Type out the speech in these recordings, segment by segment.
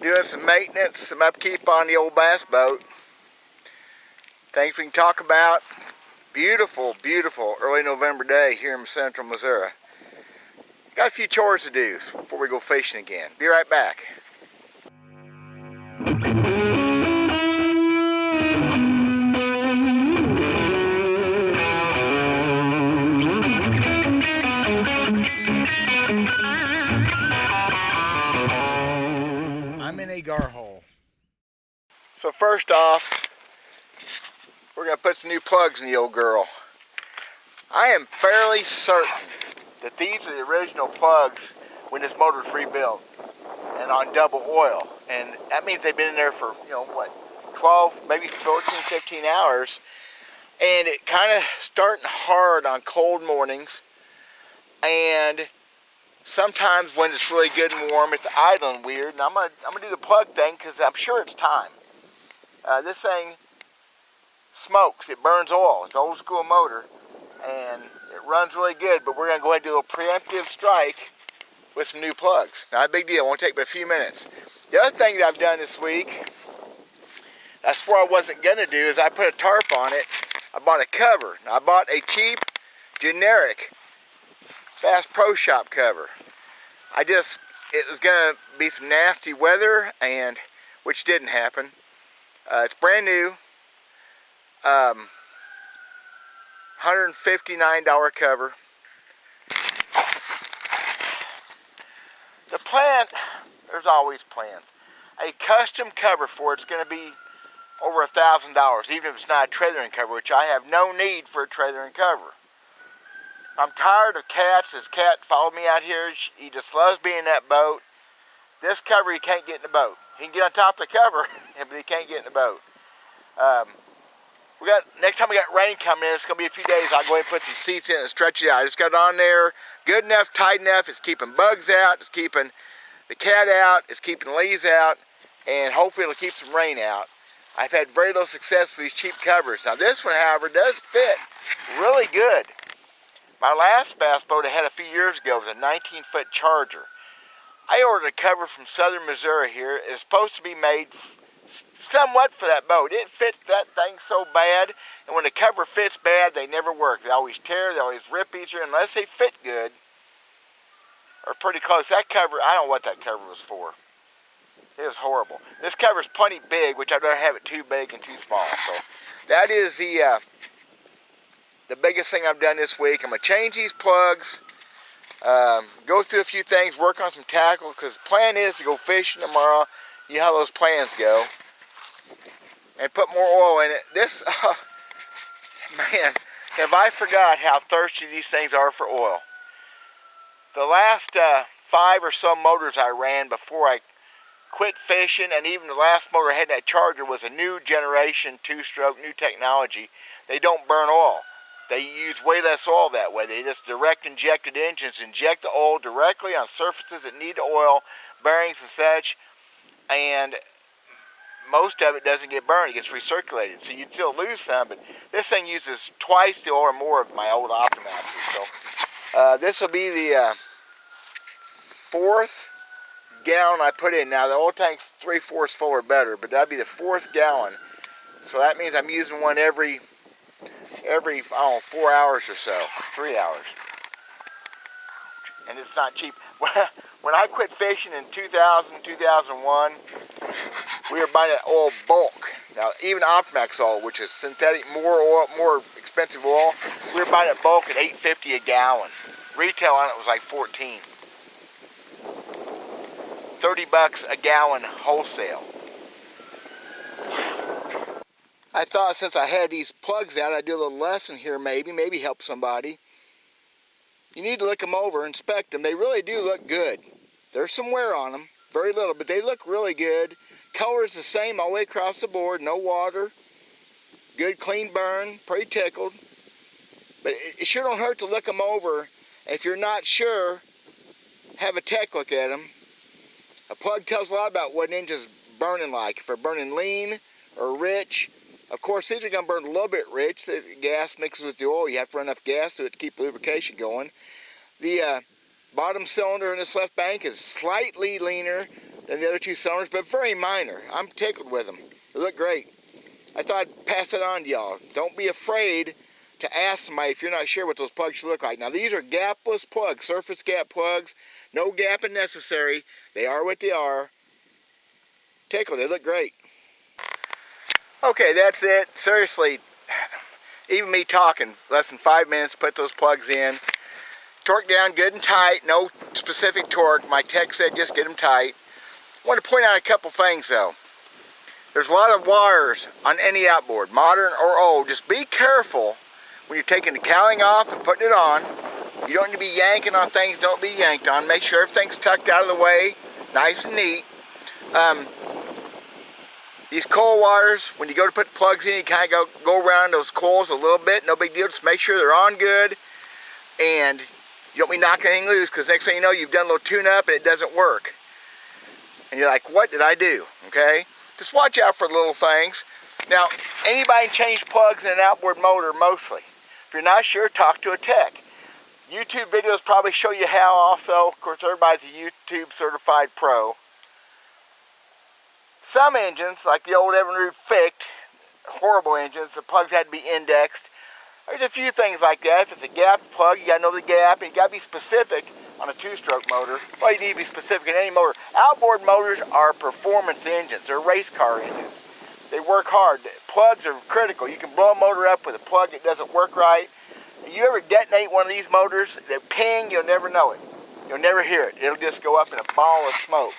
doing some maintenance, some upkeep on the old bass boat. Things we can talk about. Beautiful, beautiful early November day here in central Missouri. Got a few chores to do before we go fishing again. Be right back. I'm in a gar hole. So first off, we're going to put some new plugs in the old girl. I am fairly certain that these are the original plugs when this motor was rebuilt and on double oil. And that means they've been in there for, 12, maybe 14, 15 hours. And it kind of starting hard on cold mornings. And sometimes when it's really good and warm, it's idling weird. And I'm gonna do the plug thing because I'm sure it's time. This thing smokes. It burns oil. It's an old school motor. And it runs really good, but we're going to go ahead and do a preemptive strike with some new plugs. Not a big deal, it won't take but a few minutes. The other thing that I've done this week, that's what I wasn't going to do, is I put a tarp on it. I bought a cover. Now, I bought a cheap, generic Bass Pro Shop cover. It was going to be some nasty weather, and which didn't happen. It's brand new. $159 cover. The plan, there's always plans. A custom cover for it's going to be over $1,000, even if it's not a trailering cover, which I have no need for a trailering cover. I'm tired of cats. This cat followed me out here. He just loves being in that boat. This cover he can't get in the boat. He can get on top of the cover, but he can't get in the boat. Next time we got rain coming in, it's going to be a few days, I'll go ahead and put some seats in and stretch it out. I just got it on there, good enough, tight enough. It's keeping bugs out, it's keeping the cat out, it's keeping leaves out, and hopefully it'll keep some rain out. I've had very little success with these cheap covers. Now this one, however, does fit really good. My last bass boat I had a few years ago was a 19-foot Charger. I ordered a cover from southern Missouri here. It's supposed to be made somewhat for that boat. It fit that thing so bad, and when the cover fits bad, they never work. They always tear, they always rip each other, unless they fit good, or pretty close. That cover, I don't know what that cover was for. It was horrible. This cover's plenty big, which I'd rather have it too big and too small. So that is the biggest thing I've done this week. I'm going to change these plugs, go through a few things, work on some tackle, because the plan is to go fishing tomorrow. You know how those plans go. And put more oil in it. This, man, have I forgot how thirsty these things are for oil. The last 5 or so motors I ran before I quit fishing, and even the last motor I had in that Charger was a new generation, 2-stroke, new technology. They don't burn oil. They use way less oil that way. They just direct injected engines, inject the oil directly on surfaces that need oil, bearings and such, and most of it doesn't get burned, it gets recirculated. So you'd still lose some, but this thing uses twice the oil or more of my old Optimaxes. So this will be the 4th gallon I put in. Now the oil tank's 3/4 full or better, but that'd be the 4th gallon. So that means I'm using one every 4 hours or so, 3 hours. And it's not cheap. When I quit fishing in 2000, 2001, we were buying that oil bulk. Now, even Optimax oil, which is synthetic, more expensive oil, we were buying it bulk at $8.50 a gallon. Retail on it was like $14. $30 a gallon wholesale. I thought since I had these plugs out, I'd do a little lesson here, maybe help somebody. You need to look them over, inspect them. They really do look good. There's some wear on them, very little, but they look really good. Color is the same all the way across the board, no water. Good clean burn, pretty tickled. But it sure don't hurt to look them over. And if you're not sure, have a tech look at them. A plug tells a lot about what an engine's burning like. If they're burning lean or rich. Of course, these are going to burn a little bit rich. The gas mixes with the oil. You have to run enough gas to it to keep the lubrication going. The bottom cylinder in this left bank is slightly leaner than the other two cylinders, but very minor. I'm tickled with them. They look great. I thought I'd pass it on to y'all. Don't be afraid to ask somebody if you're not sure what those plugs should look like. Now these are gapless plugs, surface gap plugs. No gapping necessary. They are what they are. Tickled, they look great. Okay, that's it. Seriously, even me talking, less than 5 minutes, put those plugs in. Torque down good and tight, no specific torque. My tech said just get them tight. I want to point out a couple things though. There's a lot of wires on any outboard, modern or old. Just be careful when you're taking the cowling off and putting it on. You don't need to be yanking on things, don't be yanked on. Make sure everything's tucked out of the way, nice and neat. These coil wires, when you go to put the plugs in, you kind of go around those coils a little bit, no big deal. Just make sure they're on good, and you don't be knocking anything loose, because next thing you know, you've done a little tune-up and it doesn't work. And you're like, what did I do? Okay? Just watch out for little things. Now, anybody can change plugs in an outboard motor mostly. If you're not sure, talk to a tech. YouTube videos probably show you how also. Of course, everybody's a YouTube certified pro. Some engines, like the old Evinrude Ficht, horrible engines, the plugs had to be indexed. There's a few things like that. If it's a gap plug, you gotta know the gap, and you gotta be specific on a two-stroke motor. Well, you need to be specific in any motor. Outboard motors are performance engines. They're race car engines. They work hard. Plugs are critical. You can blow a motor up with a plug that doesn't work right. If you ever detonate one of these motors, that ping, you'll never know it. You'll never hear it. It'll just go up in a ball of smoke.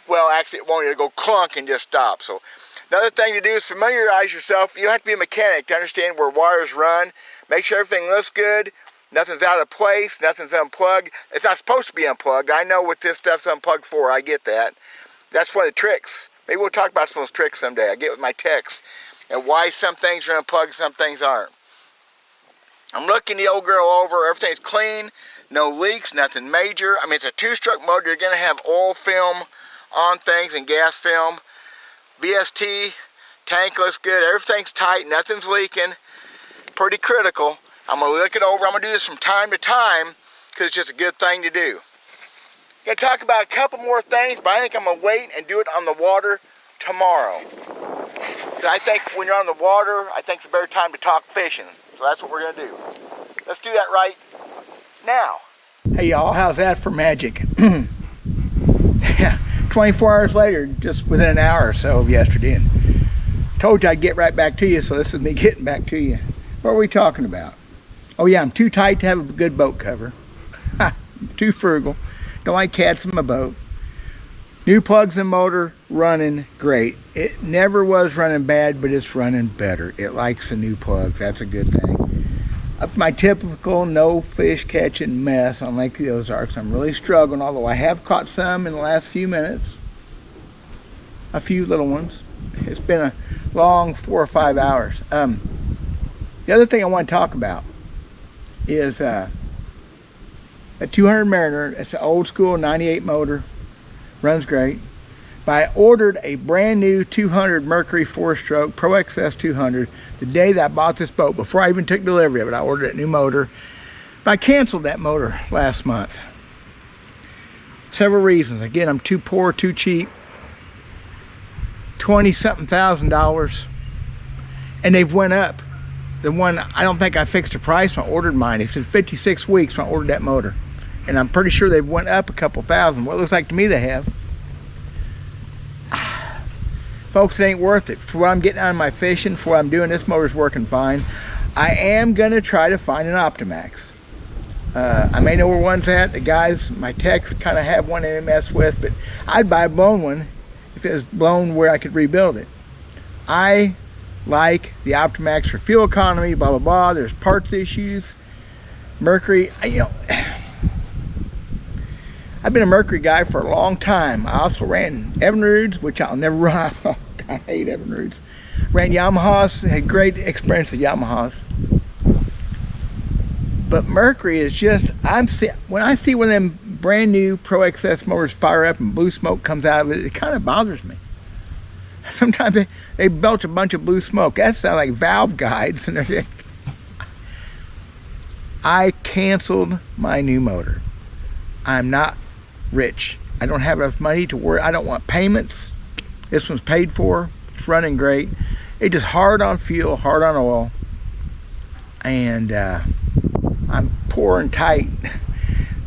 Well, actually, it won't. It'll go clunk and just stop. So another thing to do is familiarize yourself. You don't have to be a mechanic to understand where wires run. Make sure everything looks good. Nothing's out of place. Nothing's unplugged. It's not supposed to be unplugged. I know what this stuff's unplugged for. I get that. That's one of the tricks. Maybe we'll talk about some of those tricks someday. I get with my techs and why some things are unplugged, some things aren't. I'm looking the old girl over. Everything's clean. No leaks. Nothing major. I mean, it's a two-stroke motor. You're going to have oil film on things and gas film. BST tank looks good. Everything's tight. Nothing's leaking. Pretty critical. I'm going to look it over. I'm going to do this from time to time because it's just a good thing to do. Going to talk about a couple more things, but I think I'm going to wait and do it on the water tomorrow. I think when you're on the water, I think it's a better time to talk fishing. So that's what we're going to do. Let's do that right now. Hey y'all, how's that for magic? 24 hours later, just within an hour or so of yesterday. And told you I'd get right back to you, so this is me getting back to you. What are we talking about? Oh yeah, I'm too tight to have a good boat cover. Too frugal. Don't like cats in my boat. New plugs and motor running great. It never was running bad, but it's running better. It likes the new plugs. That's a good thing. Up to my typical no fish catching mess on Lake of the Ozarks. I'm really struggling, although I have caught some in the last few minutes. A few little ones. It's been a long 4 or 5 hours. The other thing I want to talk about is a 200 Mariner. It's an old school 98 motor. Runs great. But I ordered a brand new 200 Mercury 4-stroke Pro XS 200 the day that I bought this boat. Before I even took delivery of it, I ordered a new motor. But I canceled that motor last month. Several reasons. Again, I'm too poor, too cheap. $20-something thousand. And they've went up. The one, I don't think I fixed the price when I ordered mine. It said 56 weeks when I ordered that motor. And I'm pretty sure they've went up a couple thousand. Well, it looks like to me they have. Folks, it ain't worth it. For what I'm getting out of my fishing, for what I'm doing, this motor's working fine. I am going to try to find an Optimax. I may know where one's at. The guys, my techs, kind of have one they mess with, but I'd buy a blown one if it was blown where I could rebuild it. I like the Optimax for fuel economy, blah, blah, blah. There's parts issues. Mercury, you know, I've been a Mercury guy for a long time. I also ran Evinrudes, which I'll never run. Oh, God, I hate Evinrudes. Ran Yamahas, had great experience with Yamahas. But Mercury is just, when I see one of them brand new Pro XS motors fire up and blue smoke comes out of it, it kind of bothers me. Sometimes they belch a bunch of blue smoke. That sounds like valve guides and everything. I canceled my new motor. I'm not rich. I don't have enough money to worry. I don't want payments. This one's paid for. It's running great. It's just hard on fuel, hard on oil. And I'm poor and tight.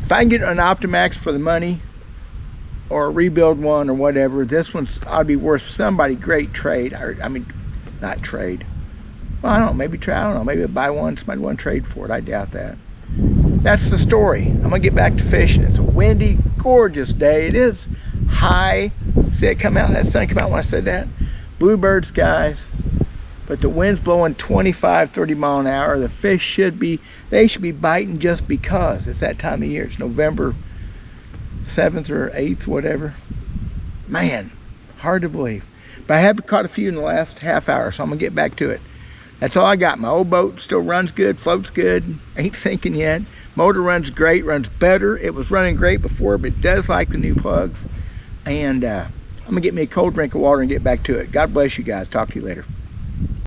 If I can get an Optimax for the money, or rebuild one or whatever, this one's ought to be worth somebody great trade. I mean, not trade. Well, I don't know, maybe trade, I don't know, maybe buy one, somebody want to trade for it. I doubt that. That's the story. I'm gonna get back to fishing. It's a windy, gorgeous day. It is high. See it come out, that sun come out when I said that? Bluebird skies. But the wind's blowing 25, 30 mile an hour. The fish should be biting just because. It's that time of year. It's November 7th or 8th, whatever. Man, hard to believe. But I have caught a few in the last half hour, so I'm gonna get back to it. That's all I got. My old boat still runs good, floats good, ain't sinking yet. Motor runs great, runs better. It was running great before, but it does like the new plugs. And I'm gonna get me a cold drink of water and get back to it. God bless you guys. Talk to you later.